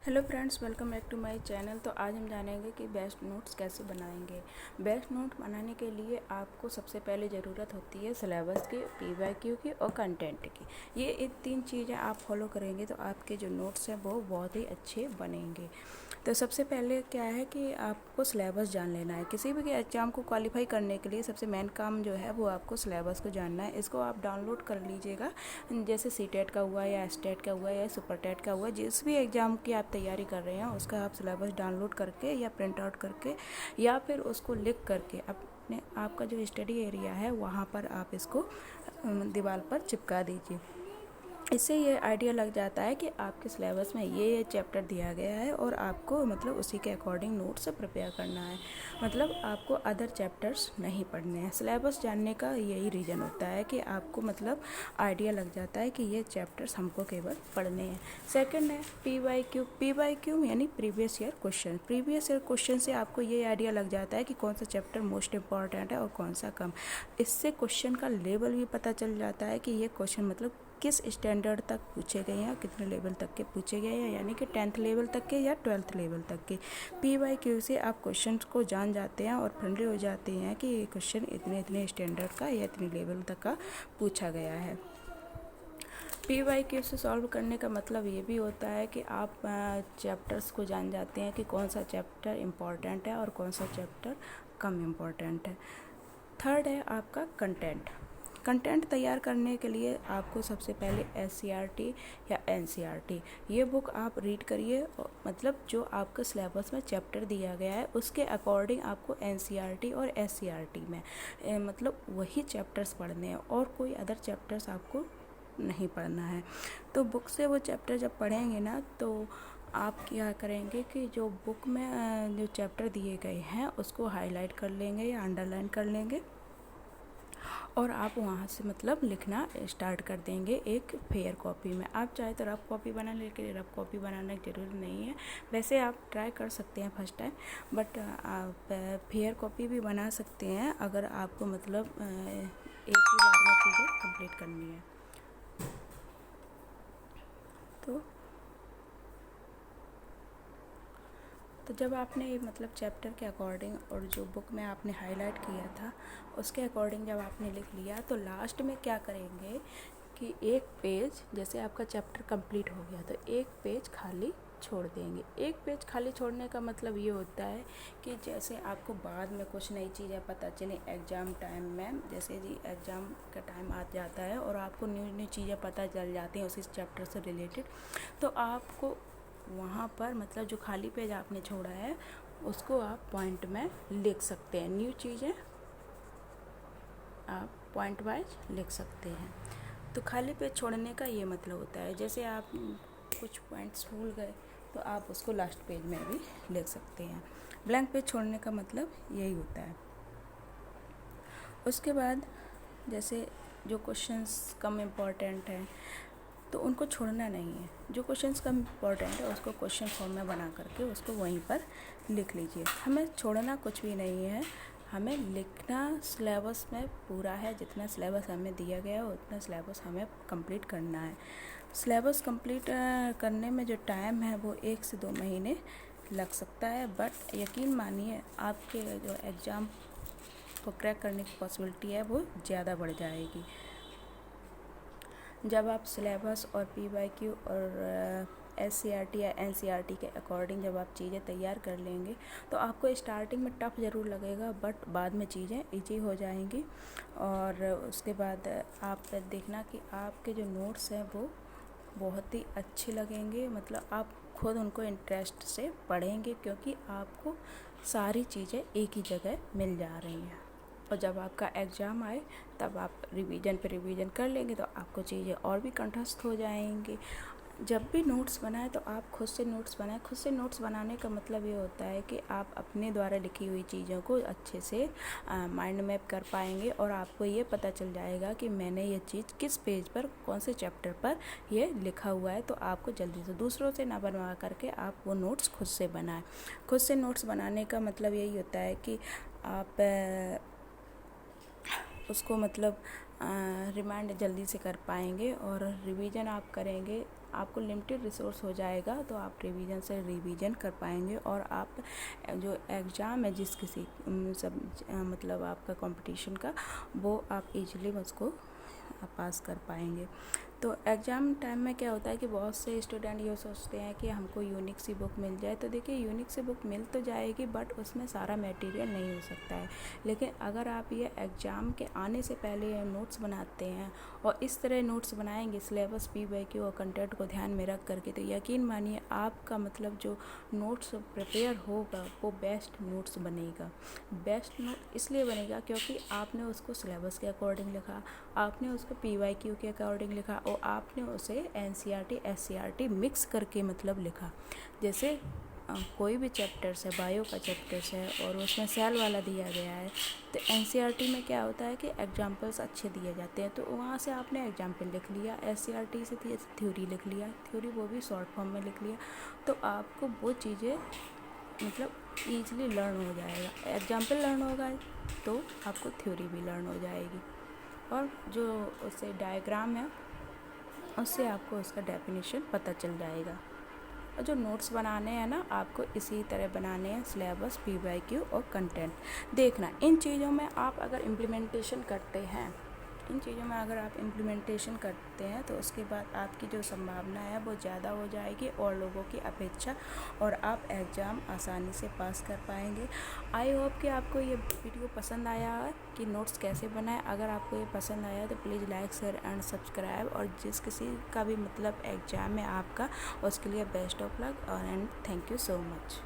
Hello friends, welcome back to my channel. तो आज हम जानेंगे कि बेस्ट नोट्स कैसे बनाएंगे। बेस्ट नोट बनाने के लिए आपको सबसे पहले ज़रूरत होती है सिलेबस की, पीवाईक्यू की और कंटेंट की। ये तीन चीज़ें आप फॉलो करेंगे तो आपके जो नोट्स हैं वो बहुत ही अच्छे बनेंगे। तो सबसे पहले क्या है कि आपको सिलेबस जान लेना है। किसी भी एग्ज़ाम को क्वालिफाई करने के लिए सबसे मेन काम जो है वो आपको सिलेबस को जानना है। इसको आप डाउनलोड कर लीजिएगा, जैसे सीटेट का हुआ या स्टेट का हुआ या सुपर टेट का हुआ, जिस भी एग्ज़ाम की आप तैयारी कर रहे हैं उसका आप सिलेबस डाउनलोड करके या प्रिंट आउट करके या फिर उसको लिख करके अपने आपका जो स्टडी एरिया है वहाँ पर आप इसको दीवार पर चिपका दीजिए। इससे ये आइडिया लग जाता है कि आपके सिलेबस में ये चैप्टर दिया गया है और आपको मतलब उसी के अकॉर्डिंग नोट्स प्रिपेयर करना है। मतलब आपको अदर चैप्टर्स नहीं पढ़ने हैं। सिलेबस जानने का यही रीज़न होता है कि आपको मतलब आइडिया लग जाता है कि ये चैप्टर्स हमको केवल पढ़ने हैं। सेकंड है पीवाईक्यू यानी previous year question. Previous year question से आपको ये आइडिया लग जाता है कि कौन सा चैप्टर मोस्ट इम्पॉर्टेंट है और कौन सा कम। इससे क्वेश्चन का लेवल भी पता चल जाता है कि ये क्वेश्चन मतलब किस स्टैंडर्ड तक पूछे गए हैं, कितने लेवल तक के पूछे गए हैं, यानी कि 10th लेवल तक के या 12th लेवल तक के। पीवाईक्यू से आप क्वेश्चंस को जान जाते हैं और फ्रेंडली हो जाते हैं कि ये क्वेश्चन इतने इतने स्टैंडर्ड का या इतने लेवल तक का पूछा गया है। पीवाईक्यू से सॉल्व करने का मतलब ये भी होता है कि आप चैप्टर्स को जान जाते हैं कि कौन सा चैप्टर इम्पॉर्टेंट है और कौन सा चैप्टर कम इम्पॉर्टेंट है। थर्ड है आपका कंटेंट तैयार करने के लिए आपको सबसे पहले एससीईआरटी या एनसीईआरटी ये बुक आप रीड करिए। मतलब जो आपके सिलेबस में चैप्टर दिया गया है उसके अकॉर्डिंग आपको एनसीईआरटी और एससीईआरटी में मतलब वही चैप्टर्स पढ़ने हैं और कोई अदर चैप्टर्स आपको नहीं पढ़ना है। तो बुक से वो चैप्टर जब पढ़ेंगे ना तो आप क्या करेंगे कि जो बुक में जो चैप्टर दिए गए हैं उसको हाईलाइट कर लेंगे या अंडरलाइन कर लेंगे और आप वहाँ से मतलब लिखना स्टार्ट कर देंगे एक फेयर कॉपी में। आप चाहे तो रफ कॉपी बना लें, लेकिन रफ कॉपी बनाने की ज़रूरत नहीं है। वैसे आप ट्राई कर सकते हैं फर्स्ट टाइम, बट आप फेयर कॉपी भी बना सकते हैं अगर आपको मतलब एक ही बार में चीज़ें कंप्लीट करनी है। तो जब आपने मतलब चैप्टर के अकॉर्डिंग और जो बुक में आपने हाईलाइट किया था उसके अकॉर्डिंग जब आपने लिख लिया तो लास्ट में क्या करेंगे कि एक पेज, जैसे आपका चैप्टर कंप्लीट हो गया तो एक पेज खाली छोड़ देंगे। एक पेज खाली छोड़ने का मतलब ये होता है कि जैसे आपको बाद में कुछ नई चीज़ें पता चले एग्ज़ाम टाइम में, जैसे जी एग्ज़ाम का टाइम आ जाता है और आपको न्यू चीज़ें पता चल जाती हैं उसी चैप्टर से रिलेटेड, तो आपको वहाँ पर मतलब जो खाली पेज आपने छोड़ा है उसको आप पॉइंट में लिख सकते हैं। न्यू चीज़ें आप पॉइंट वाइज लिख सकते हैं। तो खाली पेज छोड़ने का ये मतलब होता है, जैसे आप कुछ पॉइंट्स भूल गए तो आप उसको लास्ट पेज में भी लिख सकते हैं। ब्लैंक पेज छोड़ने का मतलब यही होता है। उसके बाद जैसे जो क्वेश्चंस कम इम्पॉर्टेंट हैं तो उनको छोड़ना नहीं है। जो क्वेश्चंस कम इम्पॉर्टेंट है उसको क्वेश्चन फॉर्म में बना करके उसको वहीं पर लिख लीजिए। हमें छोड़ना कुछ भी नहीं है, हमें लिखना सिलेबस में पूरा है। जितना सिलेबस हमें दिया गया है उतना सिलेबस हमें कंप्लीट करना है। सिलेबस कंप्लीट करने में जो टाइम है वो 1 से 2 महीने लग सकता है, बट यकीन मानिए आपके जो एग्ज़ाम को क्रैक करने की पॉसिबिलिटी है वो ज़्यादा बढ़ जाएगी। जब आप सिलेबस और पीवाईक्यू और एससीईआरटी या एनसीईआरटी के अकॉर्डिंग जब आप चीज़ें तैयार कर लेंगे तो आपको स्टार्टिंग में टफ़ ज़रूर लगेगा, बट बाद में चीज़ें ईजी हो जाएंगी। और उसके बाद आप देखना कि आपके जो नोट्स हैं वो बहुत ही अच्छे लगेंगे। मतलब आप खुद उनको इंटरेस्ट से पढ़ेंगे क्योंकि आपको सारी चीज़ें एक ही जगह मिल जा रही हैं। और जब आपका एग्ज़ाम आए तब आप रिवीजन पे रिवीजन कर लेंगे तो आपको चीज़ें और भी कंठस्थ हो जाएंगी। जब भी नोट्स बनाएं तो आप खुद से नोट्स बनाएं। खुद से नोट्स बनाने का मतलब ये होता है कि आप अपने द्वारा लिखी हुई चीज़ों को अच्छे से माइंड मैप कर पाएंगे और आपको ये पता चल जाएगा कि मैंने ये चीज़ किस पेज पर कौन से चैप्टर पर ये लिखा हुआ है। तो आपको जल्दी से दूसरों से ना बनवा करके आप वो नोट्स खुद से बनाएं। खुद से नोट्स बनाने का मतलब यही होता है कि आप उसको मतलब रिमाइंड जल्दी से कर पाएंगे और रिवीजन आप करेंगे आपको लिमिटेड रिसोर्स हो जाएगा तो आप रिवीजन से रिवीजन कर पाएंगे और आप जो एग्ज़ाम है जिस किसी सब मतलब आपका कंपटीशन का, वो आप इजीली उसको पास कर पाएंगे। तो एग्ज़ाम टाइम में क्या होता है कि बहुत से स्टूडेंट ये सोचते हैं कि हमको यूनिक सी बुक मिल जाए। तो देखिए यूनिक सी बुक मिल तो जाएगी बट उसमें सारा मटेरियल नहीं हो सकता है। लेकिन अगर आप ये एग्ज़ाम के आने से पहले नोट्स बनाते हैं और इस तरह नोट्स बनाएंगे सिलेबस PYQ और कंटेंट को ध्यान में रख करके, तो यकीन मानिए आपका मतलब जो नोट्स प्रिपेयर होगा वो बेस्ट नोट्स बनेगा। बेस्ट नोट इसलिए बनेगा क्योंकि आपने उसको सिलेबस के अकॉर्डिंग लिखा, आपने उसको PYQ के अकॉर्डिंग लिखा और आपने उसे NCERT SCERT मिक्स करके मतलब लिखा। जैसे कोई भी चैप्टर्स है, बायो का चैप्टर्स है और उसमें सेल वाला दिया गया है, तो NCERT में क्या होता है कि एग्जाम्पल्स अच्छे दिए जाते हैं, तो वहाँ से आपने एग्जाम्पल लिख लिया। SCERT से थ्योरी लिख लिया, थ्योरी वो भी शॉर्ट फॉर्म में लिख लिया, तो आपको वो चीज़ें मतलब ईजिली लर्न हो जाएगा। एग्जाम्पल लर्न होगा तो आपको थ्योरी भी लर्न हो जाएगी और जो उससे डायग्राम है उससे आपको उसका डेफिनेशन पता चल जाएगा। और जो नोट्स बनाने हैं ना, आपको इसी तरह बनाने हैं, सिलेबस, PYQ और कंटेंट। देखना इन चीज़ों में आप अगर इम्प्लीमेंटेशन करते हैं, तो उसके बाद आपकी जो संभावना है वो ज़्यादा हो जाएगी और लोगों की अपेक्षा, और आप एग्ज़ाम आसानी से पास कर पाएंगे। आई होप कि आपको ये वीडियो पसंद आया है कि नोट्स कैसे बनाएं। अगर आपको ये पसंद आया तो please like, share and subscribe. और जिस किसी का भी मतलब एग्ज़ाम है आपका, उसके लिए बेस्ट ऑफ लक और and thank you so much.